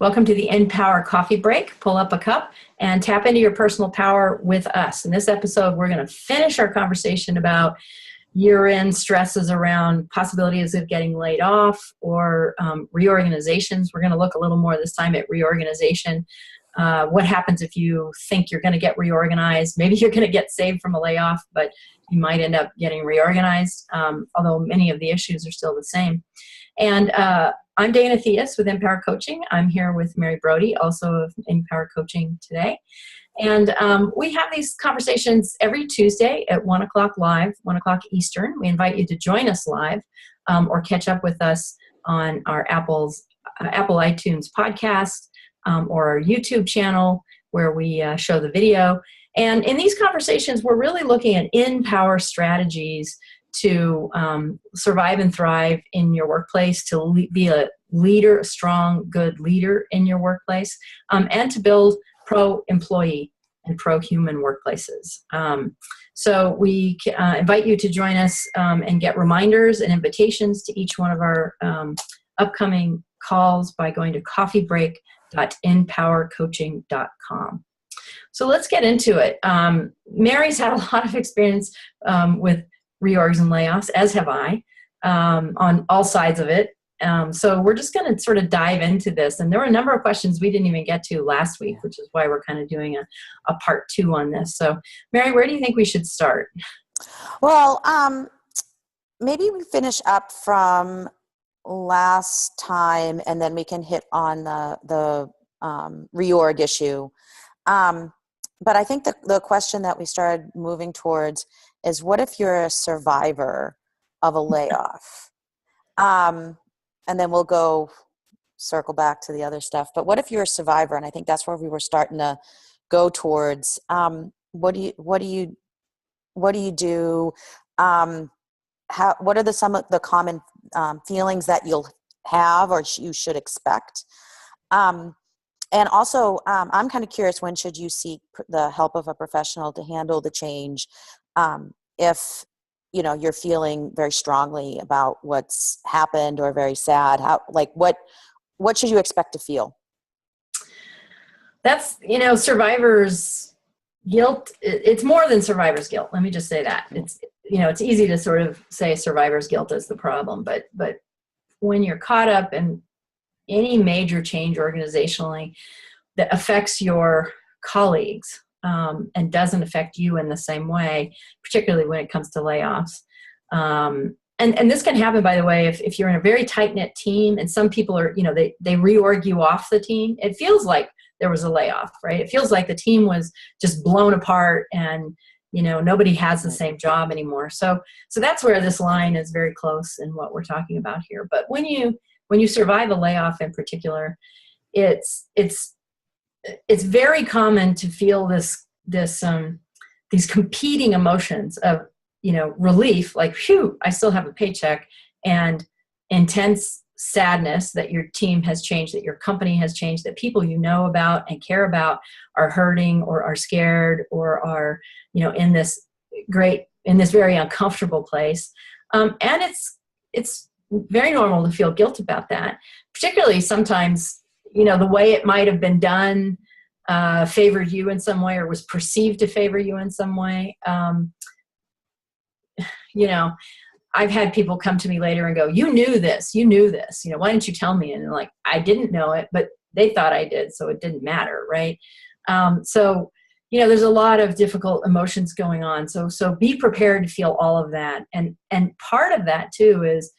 Welcome to the InPower Coffee Break. Pull up a cup and tap into your personal power with us. In this episode, we're going to finish our conversation about year-end stresses around possibilities of getting laid off or reorganizations. We're going to look a little more this time at reorganization. What happens if you think you're going to get reorganized? Maybe you're going to get saved from a layoff, but you might end up getting reorganized, although many of the issues are still the same. And I'm Dana Theus with InPower Coaching. I'm here with Mary Brody, also of InPower Coaching today. And we have these conversations every Tuesday at 1 o'clock live, 1 o'clock Eastern. We invite you to join us live or catch up with us on our Apple iTunes podcast or our YouTube channel where we show the video. And in these conversations, we're really looking at InPower strategies to survive and thrive in your workplace, to be a leader, a strong, good leader in your workplace, and to build pro-employee and pro-human workplaces. So we invite you to join us and get reminders and invitations to each one of our upcoming calls by going to coffeebreak.InPowerCoaching.com. So let's get into it. Mary's had a lot of experience with reorgs and layoffs, as have I, on all sides of it. So we're just going to sort of dive into this. And there were a number of questions we didn't even get to last week, which is why we're kind of doing a part 2 on this. So Mary, where do you think we should start? Well, maybe we finish up from last time and then we can hit on the reorg issue. But I think the question that we started moving towards is, what if you're a survivor of a layoff? And then we'll circle back to the other stuff. But what if you're a survivor? And I think that's where we were starting to go towards. What do you do? What are some of the common feelings that you'll have or you should expect? And also, I'm kind of curious, when should you seek the help of a professional to handle the change if you're feeling very strongly about what's happened or very sad? What should you expect to feel? That's, survivor's guilt. It's more than survivor's guilt. Let me just say that. It's easy to sort of say survivor's guilt is the problem, but when you're caught up in any major change organizationally that affects your colleagues and doesn't affect you in the same way, particularly when it comes to layoffs. And this can happen, by the way, if you're in a very tight-knit team and some people are, they reorg you off the team. It feels like there was a layoff, right? It feels like the team was just blown apart and, nobody has the same job anymore. So that's where this line is very close in what we're talking about here. But when you survive a layoff in particular, it's very common to feel these competing emotions of, relief, like, phew, I still have a paycheck, and intense sadness that your team has changed, that your company has changed, that people you know about and care about are hurting or are scared or are, in this very uncomfortable place. And it's very normal to feel guilt about that, particularly sometimes, the way it might have been done favored you in some way or was perceived to favor you in some way. I've had people come to me later and go, you knew this, why didn't you tell me? And like, I didn't know it, but they thought I did, so it didn't matter, right? So there's a lot of difficult emotions going on. So be prepared to feel all of that. And part of that too is,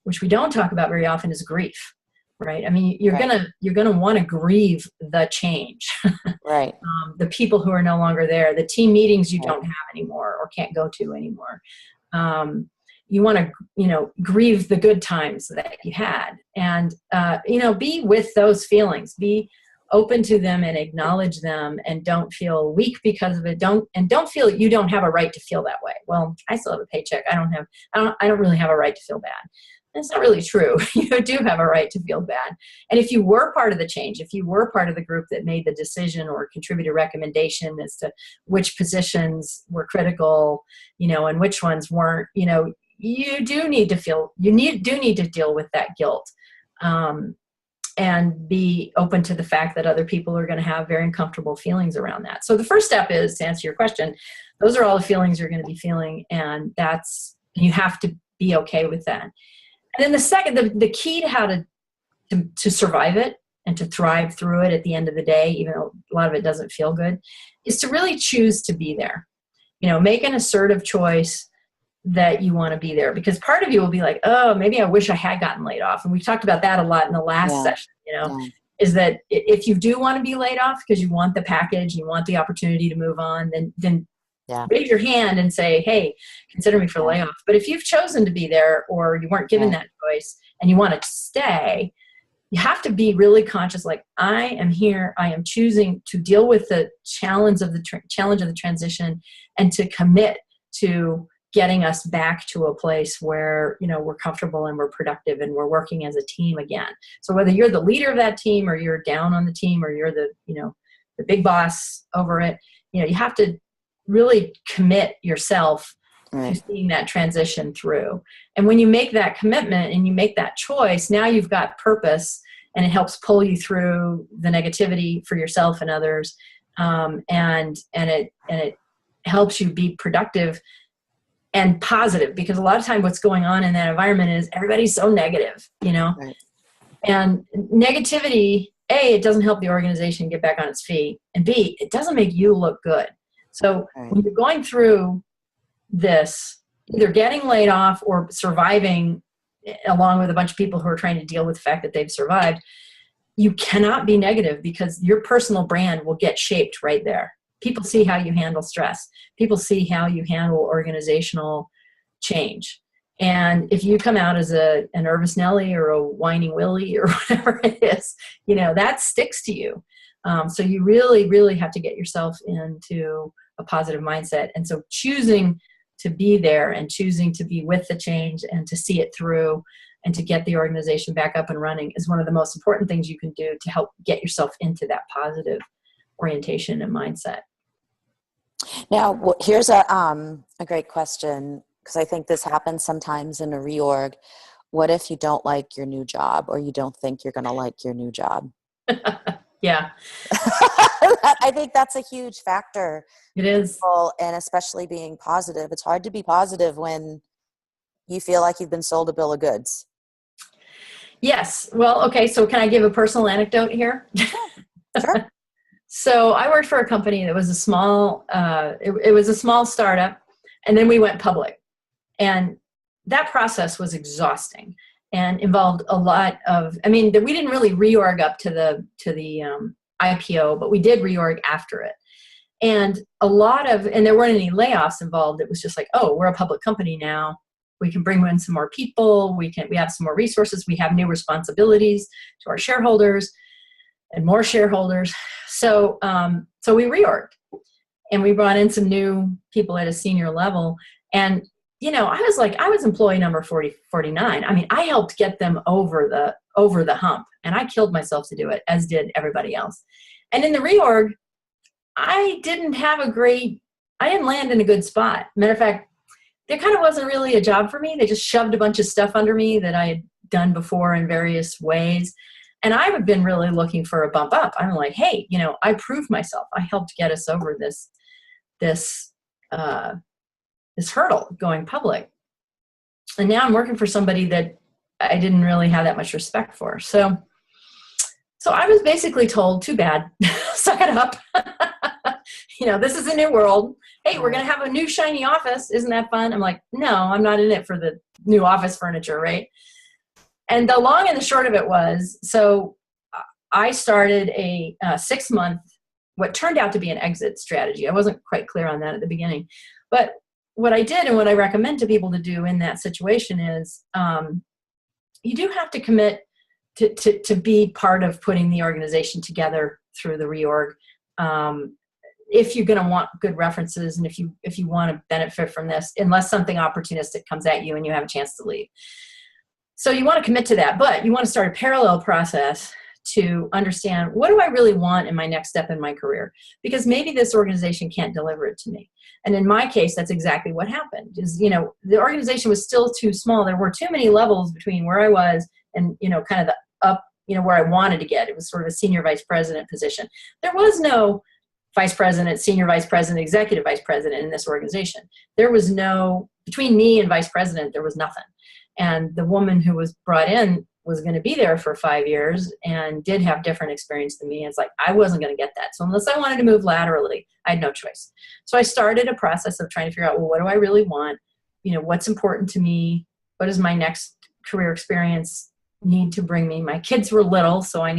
which we don't talk about very often, is grief, right? I mean, you're gonna want to grieve the change, right? The people who are no longer there, the team meetings you don't have anymore or can't go to anymore. You want to, grieve the good times that you had, and be with those feelings. Be open to them and acknowledge them, and don't feel weak because of it. Don't feel you don't have a right to feel that way. Well, I still have a paycheck. I don't really have a right to feel bad. That's not really true. You do have a right to feel bad. And if you were part of the change, if you were part of the group that made the decision or contributed a recommendation as to which positions were critical, and which ones weren't, you do need to deal with that guilt. and be open to the fact that other people are going to have very uncomfortable feelings around that. So the first step is, to answer your question, those are all the feelings you're going to be feeling, and you have to be okay with that. And then the second, the key to how to survive it and to thrive through it at the end of the day, even though a lot of it doesn't feel good, is to really choose to be there. Make an assertive choice that you want to be there, because part of you will be like, oh, maybe I wish I had gotten laid off. And we talked about that a lot in the last session, is that if you do want to be laid off because you want the package, you want the opportunity to move on, then raise your hand and say, hey, consider me for layoff. But if you've chosen to be there, or you weren't given that choice and you want to stay, you have to be really conscious, like, I am here, I am choosing to deal with the challenge of the transition, and to commit to getting us back to a place where, we're comfortable and we're productive and we're working as a team again. So whether you're the leader of that team, or you're down on the team, or you're the big boss over it, you have to really commit yourself to seeing that transition through. And when you make that commitment and you make that choice, now you've got purpose, and it helps pull you through the negativity for yourself and others. And it helps you be productive and positive, because a lot of time what's going on in that environment is everybody's so negative, and negativity, A, it doesn't help the organization get back on its feet, and B, it doesn't make you look good. So when you're going through this, either getting laid off or surviving along with a bunch of people who are trying to deal with the fact that they've survived, you cannot be negative, because your personal brand will get shaped right there. People see how you handle stress. People see how you handle organizational change. And if you come out as a nervous Nelly or a whining Willie or whatever it is, that sticks to you. So you really, really have to get yourself into a positive mindset. And so choosing to be there and choosing to be with the change and to see it through and to get the organization back up and running is one of the most important things you can do to help get yourself into that positive orientation and mindset. Now, here's a great question, because I think this happens sometimes in a reorg. What if you don't like your new job, or you don't think you're going to like your new job? Yeah. I think that's a huge factor. It is. And especially being positive. It's hard to be positive when you feel like you've been sold a bill of goods. Yes. Well, okay. So can I give a personal anecdote here? Sure. So I worked for a company that was a small, it was a small startup, and then we went public. And that process was exhausting and involved a lot of, we didn't really reorg up to the IPO, but we did reorg after it. And and there weren't any layoffs involved. It was just like, oh, we're a public company now. We can bring in some more people. We have some more resources. We have new responsibilities to our shareholders and more shareholders. So we reorged, and we brought in some new people at a senior level. And, I was employee number 49. I helped get them over the hump, and I killed myself to do it, as did everybody else. And in the reorg, I didn't land in a good spot. Matter of fact, there kind of wasn't really a job for me. They just shoved a bunch of stuff under me that I had done before in various ways. And I have been really looking for a bump up. I'm like, hey, I proved myself. I helped get us over this hurdle going public. And now I'm working for somebody that I didn't really have that much respect for. So I was basically told, too bad, suck it up. This is a new world. Hey, we're going to have a new shiny office. Isn't that fun? I'm like, no, I'm not in it for the new office furniture, right? And the long and the short of it was, so I started a 6-month, what turned out to be an exit strategy. I wasn't quite clear on that at the beginning. But what I did, and what I recommend to people to do in that situation is, you do have to commit to be part of putting the organization together through the reorg. If you're going to want good references, and if you want to benefit from this, unless something opportunistic comes at you and you have a chance to leave. So you want to commit to that, but you want to start a parallel process to understand, what do I really want in my next step in my career? Because maybe this organization can't deliver it to me. And in my case, that's exactly what happened. Is, the organization was still too small. There were too many levels between where I was and, kind of the where I wanted to get. It was sort of a senior vice president position. There was no vice president, senior vice president, executive vice president in this organization. There was no, between me and vice president, there was nothing. And the woman who was brought in was going to be there for 5 years and did have different experience than me. And it's like, I wasn't going to get that. So unless I wanted to move laterally, I had no choice. So I started a process of trying to figure out, well, what do I really want? What's important to me? What does my next career experience need to bring me? My kids were little, so I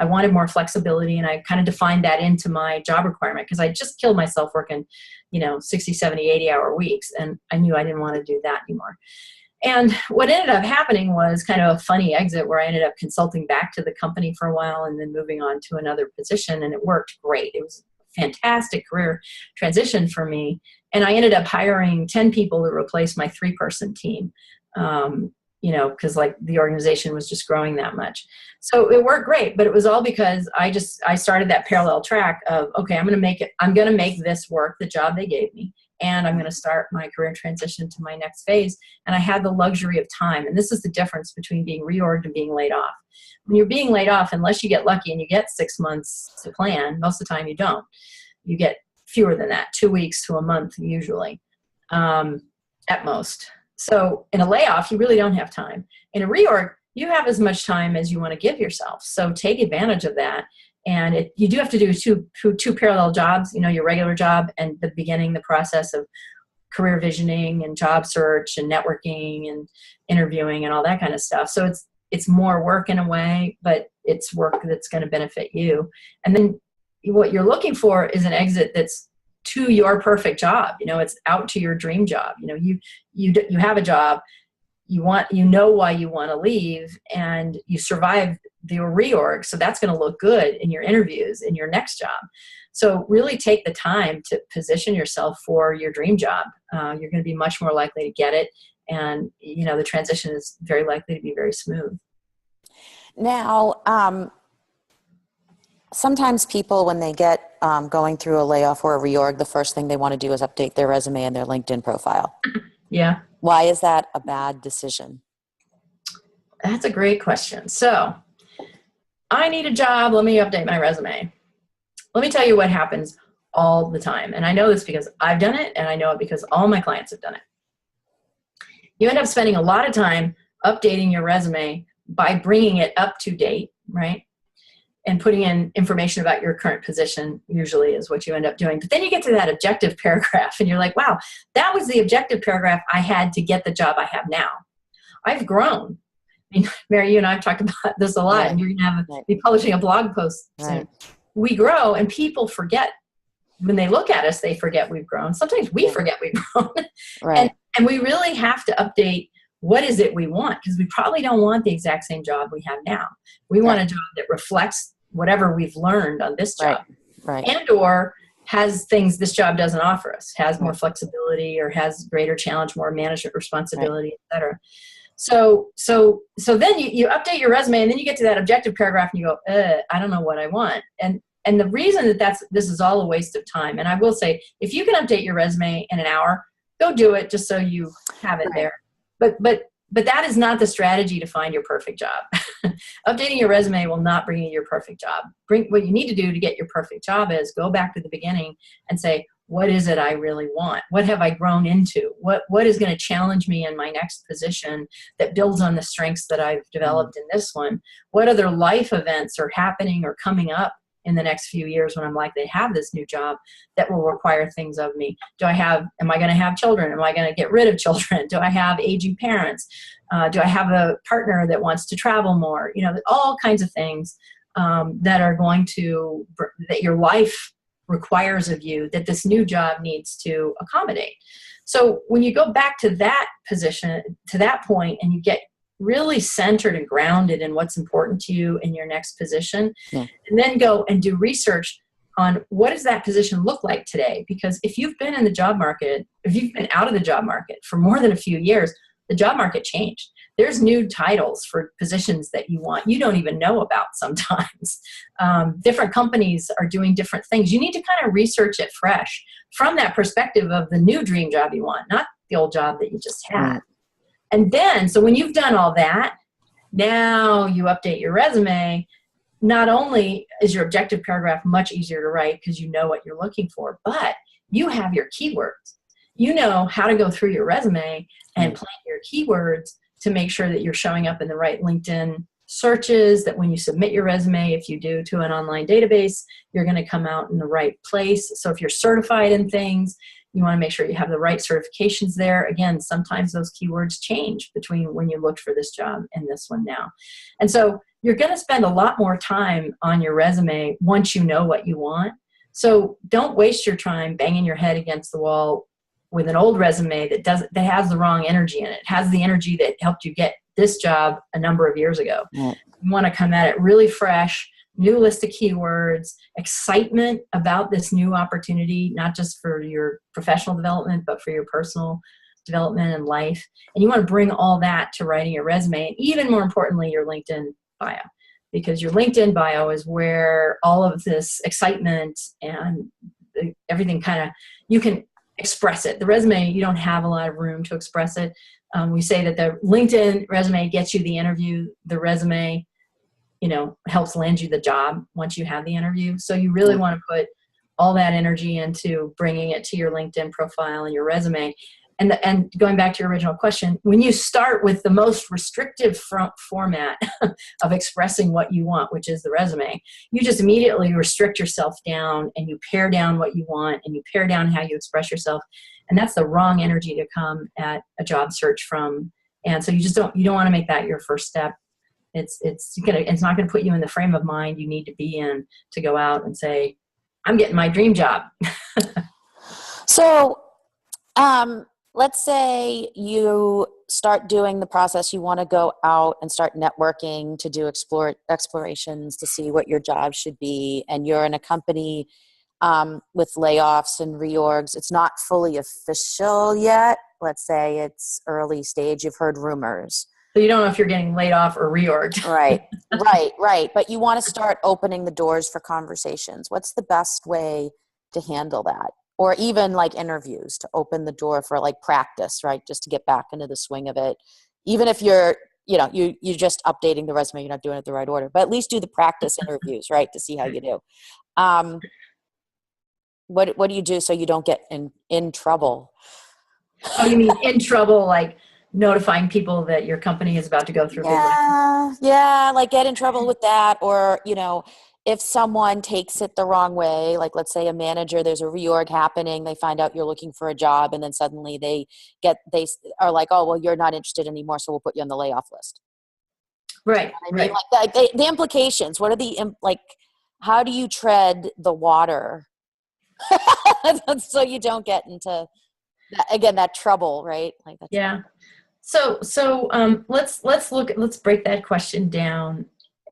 wanted more flexibility, and I kind of defined that into my job requirement because I just killed myself working, 60, 70, 80-hour weeks, and I knew I didn't want to do that anymore. And what ended up happening was kind of a funny exit where I ended up consulting back to the company for a while and then moving on to another position, and it worked great. It was a fantastic career transition for me, and I ended up hiring 10 people to replace my 3-person team. Because the organization was just growing that much. So it worked great, but it was all because I started that parallel track of, okay, I'm going to make this work, the job they gave me, and I'm going to start my career transition to my next phase. And I had the luxury of time. And this is the difference between being reorged and being laid off. When you're being laid off, unless you get lucky and you get 6 months to plan, most of the time you don't. You get fewer than that, 2 weeks to a month usually, at most. So in a layoff, you really don't have time. In a reorg, you have as much time as you want to give yourself. So take advantage of that. And you do have to do two parallel jobs, your regular job and the process of career visioning and job search and networking and interviewing and all that kind of stuff. So it's more work in a way, but it's work that's going to benefit you. And then what you're looking for is an exit that's to your perfect job. It's out to your dream job. You have a job, why you want to leave, and you survive the reorg. So that's going to look good in your interviews in your next job. So really take the time to position yourself for your dream job. You're going to be much more likely to get it. And, the transition is very likely to be very smooth. Now, sometimes people, when they get going through a layoff or a reorg, the first thing they want to do is update their resume and their LinkedIn profile. Yeah. Why is that a bad decision? That's a great question. So I need a job. Let me update my resume. Let me tell you what happens all the time. And I know this because I've done it, and I know it because all my clients have done it. You end up spending a lot of time updating your resume by bringing it up to date, right? And putting in information about your current position usually is what you end up doing. But then you get to that objective paragraph and you're like, wow, that was the objective paragraph I had to get the job I have now. I've grown. I mean, Mary, you and I have talked about this a lot, right. And you're going to be publishing a blog post soon. Right. We grow, and people forget. When they look at us, they forget we've grown. Sometimes we forget we've grown. Right. And we really have to update what is it we want, because we probably don't want the exact same job we have now. We want a job that reflects whatever we've learned on this job, right. And or has things this job doesn't offer us, has more flexibility or has greater challenge, more management responsibility, et cetera. So then you update your resume, and then you get to that objective paragraph and you go, I don't know what I want. And the reason this is all a waste of time. And I will say, if you can update your resume in an hour, go do it just so you have it there. But that is not the strategy to find your perfect job. Updating your resume will not bring you your perfect job. What you need to do to get your perfect job is go back to the beginning and say, what is it I really want? What have I grown into? What is going to challenge me in my next position that builds on the strengths that I've developed in this one? What other life events are happening or coming up in the next few years when I'm likely to have this new job that will require things of me? Am I going to have children? Am I going to get rid of children? Do I have aging parents? Do I have a partner that wants to travel more? All kinds of things that your life requires of you that this new job needs to accommodate. So when you go back to that position, to that point, and you get really centered and grounded in what's important to you in your next position, and then go and do research on what does that position look like today? Because if you've been in the job market, if you've been out of the job market for more than a few years, the job market changed. There's new titles for positions that you want. You don't even know about sometimes. Different companies are doing different things. You need to kind of research it fresh from that perspective of the new dream job you want, not the old job that you just had. And then, so when you've done all that, Now you update your resume. Not only is your objective paragraph much easier to write because you know what you're looking for, but you have your keywords. You know how to go through your resume and plan your keywords to make sure that you're showing up in the right LinkedIn searches, that when you submit your resume, if you do to an online database, you're going to come out in the right place. So if you're certified in things, you want to make sure you have the right certifications there. Again, sometimes those keywords change between when you looked for this job and this one now. And so you're going to spend a lot more time on your resume once you know what you want. So don't waste your time banging your head against the wall with an old resume that has the wrong energy in it. It has the energy that helped you get this job a number of years ago. You want to come at it really fresh, new list of keywords, excitement about this new opportunity, not just for your professional development, but for your personal development and life. And you want to bring all that to writing your resume, and even more importantly, your LinkedIn bio, because your LinkedIn bio is where all of this excitement and everything you can express it. The resume, you don't have a lot of room to express it. We say that the LinkedIn resume gets you the interview. The resume, helps land you the job once you have the interview. So you really want to put all that energy into bringing it to your LinkedIn profile and your resume. And going back to your original question, when you start with the most restrictive format of expressing what you want, which is the resume, you just immediately restrict yourself down, and you pare down what you want, and you pare down how you express yourself. And that's the wrong energy to come at a job search from. And so you don't want to make that your first step. It's not going to put you in the frame of mind you need to be in to go out and say, I'm getting my dream job. So, let's say you start doing the process. You want to go out and start networking to do explorations to see what your job should be. And you're in a company with layoffs and reorgs. It's not fully official yet. Let's say it's early stage. You've heard rumors. So you don't know if you're getting laid off or reorged. Right. But you want to start opening the doors for conversations. What's the best way to handle that? Or even like interviews to open the door for like practice, right? Just to get back into the swing of it. Even if you're just updating the resume, you're not doing it the right order, but at least do the practice interviews, right? To see how you do. What do you do so you don't get in trouble? Oh, you mean in trouble, like notifying people that your company is about to go through? Yeah, like get in trouble with that. Or, if someone takes it the wrong way, like let's say a manager, there's a reorg happening, they find out you're looking for a job, and then suddenly they are like, oh, well, you're not interested anymore, so we'll put you on the layoff list. Right. I mean, like the implications, what are how do you tread the water so you don't get into that trouble, right? Like that's yeah. So let's break that question down,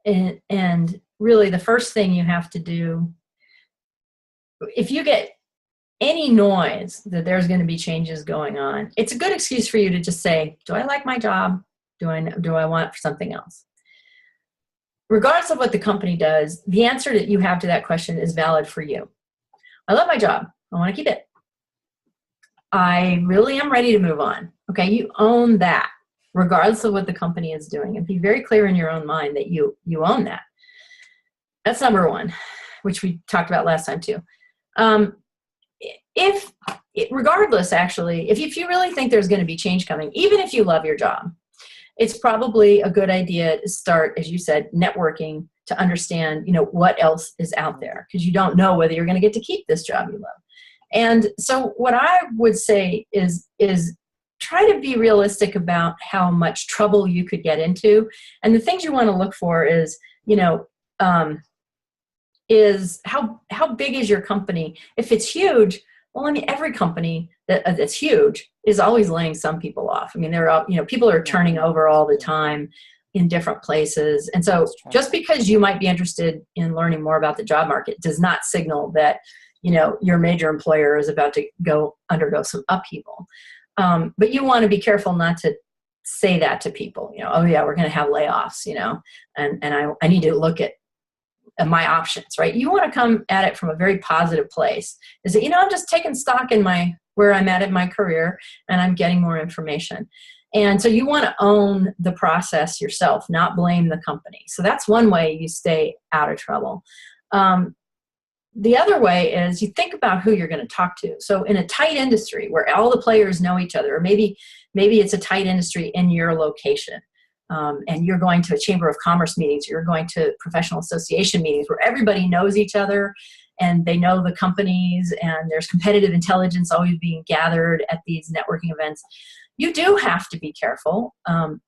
and really the first thing you have to do, if you get any noise that there's going to be changes going on, it's a good excuse for you to just say, do I like my job? Do I want something else? Regardless of what the company does, the answer that you have to that question is valid for you. I love my job. I want to keep it. I really am ready to move on. Okay, you own that, regardless of what the company is doing, and be very clear in your own mind that you own that. That's number one, which we talked about last time too. Regardless, actually, if you really think there's going to be change coming, even if you love your job, it's probably a good idea to start, as you said, networking to understand, what else is out there, because you don't know whether you're going to get to keep this job you love. And so what I would say is try to be realistic about how much trouble you could get into. And the things you want to look for is, is how big is your company? If it's huge, well, every company that's huge is always laying some people off. They're all, people are turning over all the time in different places. And so just because you might be interested in learning more about the job market does not signal that, your major employer is about to undergo some upheaval. But you want to be careful not to say that to people, oh yeah, we're going to have layoffs, and I need to look at my options, right? You want to come at it from a very positive place. Is that, I'm just taking stock in where I'm at in my career, and I'm getting more information. And so you want to own the process yourself, not blame the company. So that's one way you stay out of trouble. The other way is you think about who you're going to talk to. So in a tight industry where all the players know each other, or maybe it's a tight industry in your location, and you're going to a chamber of commerce meetings, you're going to professional association meetings where everybody knows each other and they know the companies, and there's competitive intelligence always being gathered at these networking events. You do have to be careful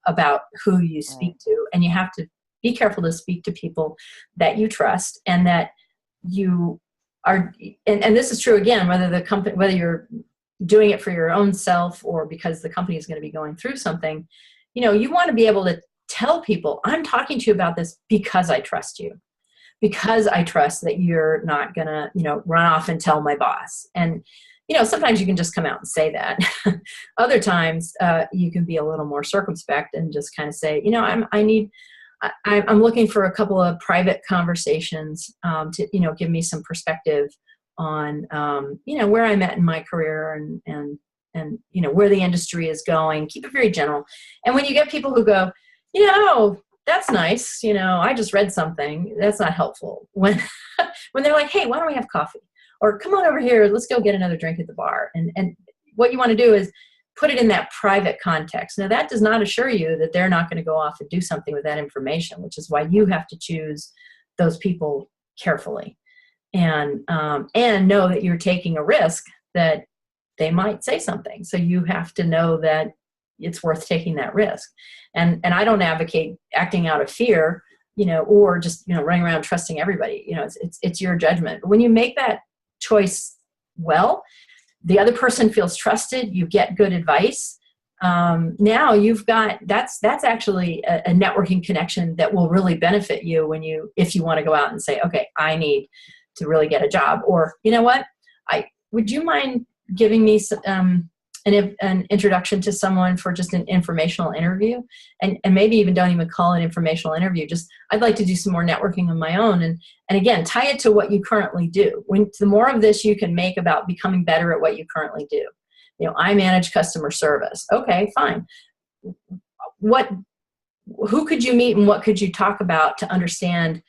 about who you speak to, and you have to be careful to speak to people that you trust and that you are, and this is true again, whether you're doing it for your own self or because the company is going to be going through something, you want to be able to tell people, I'm talking to you about this because I trust you, because I trust that you're not going to, run off and tell my boss. And, sometimes you can just come out and say that. Other times you can be a little more circumspect and just kind of say, I'm looking for a couple of private conversations to, give me some perspective on, where I'm at in my career and where the industry is going. Keep it very general. And when you get people who go, that's nice, I just read something, that's not helpful. When they're like, hey, why don't we have coffee? Or come on over here, let's go get another drink at the bar. And what you want to do is put it in that private context. Now, that does not assure you that they're not going to go off and do something with that information, which is why you have to choose those people carefully and know that you're taking a risk that they might say something. So you have to know that it's worth taking that risk. And I don't advocate acting out of fear, or just, running around trusting everybody. It's your judgment. But when you make that choice well, the other person feels trusted, you get good advice. Now you've got, that's actually a networking connection that will really benefit you if you want to go out and say, okay, I need to really get a job. Or, would you mind giving me an introduction to someone for just an informational interview? And maybe even don't even call it an informational interview. Just, I'd like to do some more networking on my own. And again, tie it to what you currently do. The more of this you can make about becoming better at what you currently do. I manage customer service. Okay, fine. Who could you meet and what could you talk about to understand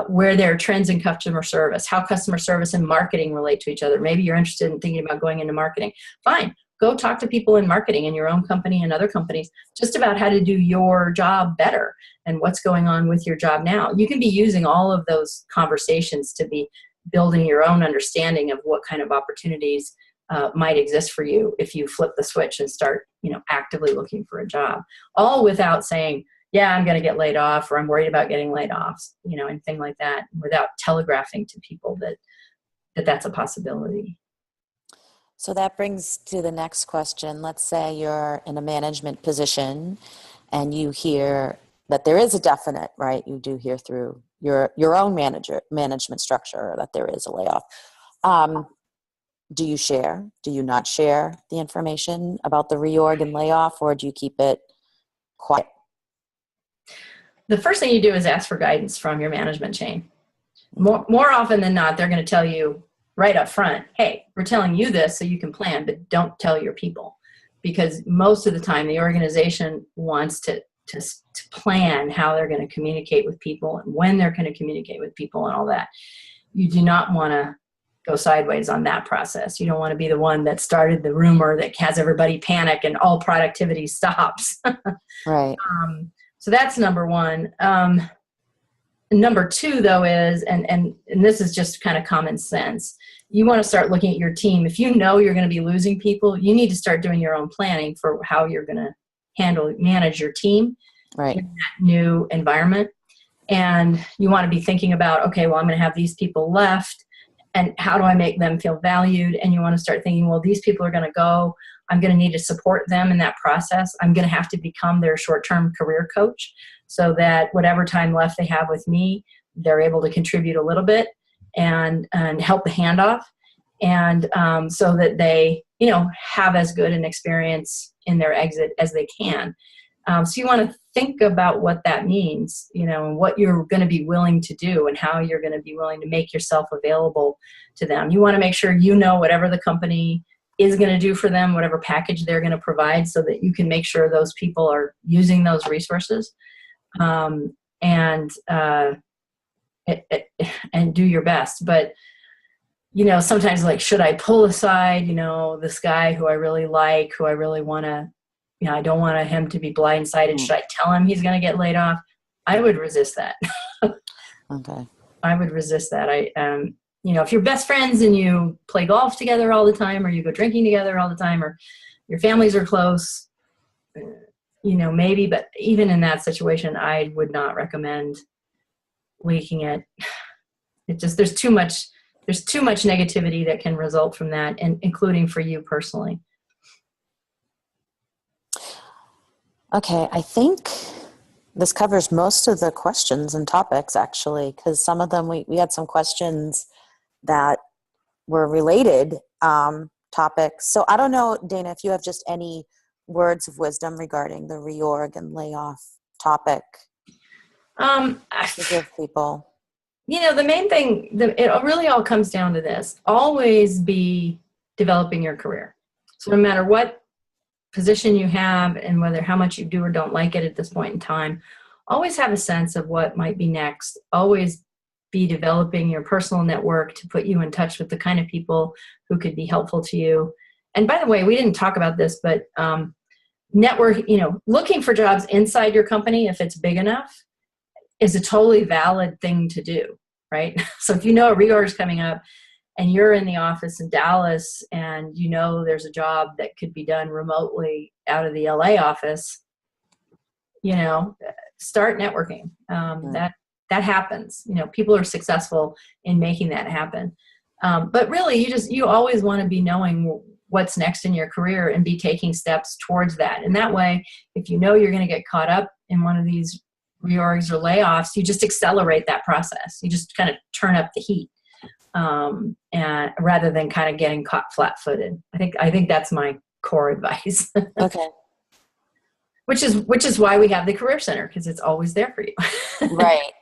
where there are trends in customer service, how customer service and marketing relate to each other? Maybe you're interested in thinking about going into marketing. Fine. Go talk to people in marketing in your own company and other companies just about how to do your job better and what's going on with your job now. You can be using all of those conversations to be building your own understanding of what kind of opportunities might exist for you if you flip the switch and start, actively looking for a job, all without saying, yeah, I'm going to get laid off, or I'm worried about getting laid off, anything like that, without telegraphing to people that that's a possibility. So that brings to the next question. Let's say you're in a management position and you hear that there is a definite, right? You do hear through your own management structure that there is a layoff. Do you share? Do you not share the information about the reorg and layoff, or do you keep it quiet? The first thing you do is ask for guidance from your management chain. More often than not, they're going to tell you right up front, hey, we're telling you this so you can plan, but don't tell your people. Because most of the time, the organization wants to plan how they're going to communicate with people and when they're going to communicate with people and all that. You do not want to go sideways on that process. You don't want to be the one that started the rumor that has everybody panic and all productivity stops. Right. So that's number one. Number two, though, is, and this is just kind of common sense, you want to start looking at your team. If you know you're going to be losing people, you need to start doing your own planning for how you're going to manage your team right. in that new environment. And you want to be thinking about, okay, well, I'm going to have these people left, and how do I make them feel valued? And you want to start thinking, well, these people are going to go. I'm going to need to support them in that process. I'm going to have to become their short-term career coach so that whatever time left they have with me, they're able to contribute a little bit and help the handoff. And so that they, have as good an experience in their exit as they can. So you want to think about what that means, and what you're going to be willing to do and how you're going to be willing to make yourself available to them. You want to make sure whatever the company is going to do for them, whatever package they're going to provide, so that you can make sure those people are using those resources, and do your best. But sometimes, like, should I pull aside, this guy who I really like, who I really want to, I don't want him to be blindsided. Should I tell him he's going to get laid off? I would resist that. Okay. I would resist that. If you're best friends and you play golf together all the time, or you go drinking together all the time, or your families are close, maybe, but even in that situation, I would not recommend leaking it. There's too much negativity that can result from that, and including for you personally. Okay, I think this covers most of the questions and topics, actually, because some of them we had some questions that were related topics. So I don't know, Dana, if you have just any words of wisdom regarding the reorg and layoff topic to give people. The main thing, it really all comes down to this: always be developing your career. So no matter what position you have, and how much you do or don't like it at this point in time, always have a sense of what might be next. Always be developing your personal network to put you in touch with the kind of people who could be helpful to you. And by the way, we didn't talk about this, but network, looking for jobs inside your company, if it's big enough, is a totally valid thing to do, right? So if a reorg is coming up and you're in the office in Dallas, and there's a job that could be done remotely out of the LA office, start networking. That happens. People are successful in making that happen. But really, you always want to be knowing what's next in your career and be taking steps towards that. And that way, if you're going to get caught up in one of these reorgs or layoffs, you just accelerate that process. You just kind of turn up the heat, and rather than kind of getting caught flat-footed. I think that's my core advice. Okay. Which is why we have the Career Center, because it's always there for you. Right.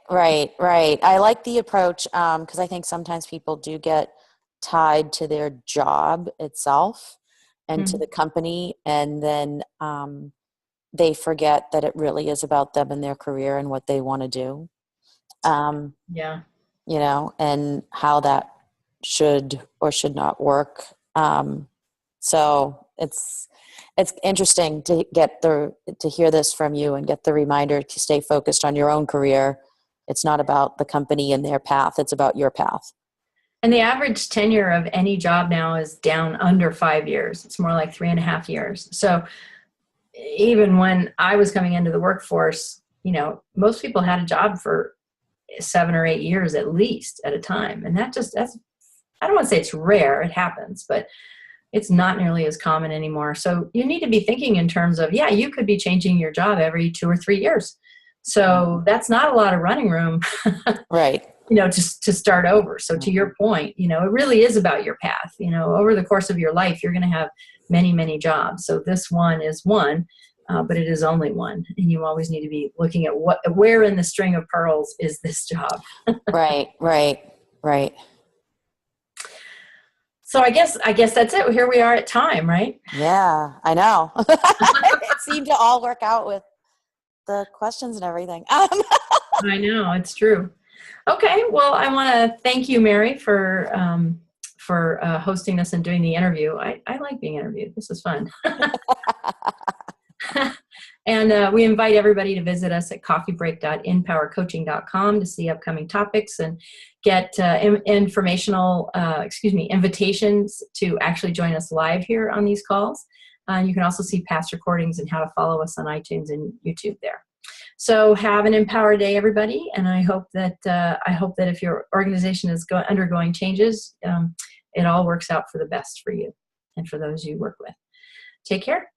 I like the approach because I think sometimes people do get tied to their job itself and to the company, and then they forget that it really is about them and their career and what they want to do. And how that should or should not work. So it's interesting to to hear this from you and get the reminder to stay focused on your own career. It's not about the company and their path. It's about your path. And the average tenure of any job now is down under 5 years. It's more like 3.5 years. So even when I was coming into the workforce, most people had a job for 7 or 8 years at least at a time. And that's I don't want to say it's rare, it happens, but it's not nearly as common anymore. So you need to be thinking in terms of, you could be changing your job every 2 or 3 years. So that's not a lot of running room, right? To start over. So to your point, it really is about your path. Over the course of your life, you're going to have many, many jobs. So this one is one, but it is only one. And you always need to be looking at where in the string of pearls is this job. Right. So I guess that's it. Here we are at time, right? Yeah, I know. It seemed to all work out with the questions and everything. I know, it's true. Okay, well, I want to thank you, Mary, for hosting this and doing the interview. I like being interviewed. This is fun. And we invite everybody to visit us at coffeebreak.InPowerCoaching.com to see upcoming topics and get invitations to actually join us live here on these calls. You can also see past recordings and how to follow us on iTunes and YouTube there. So have an empowered day, everybody. And I hope that if your organization is undergoing changes, it all works out for the best for you and for those you work with. Take care.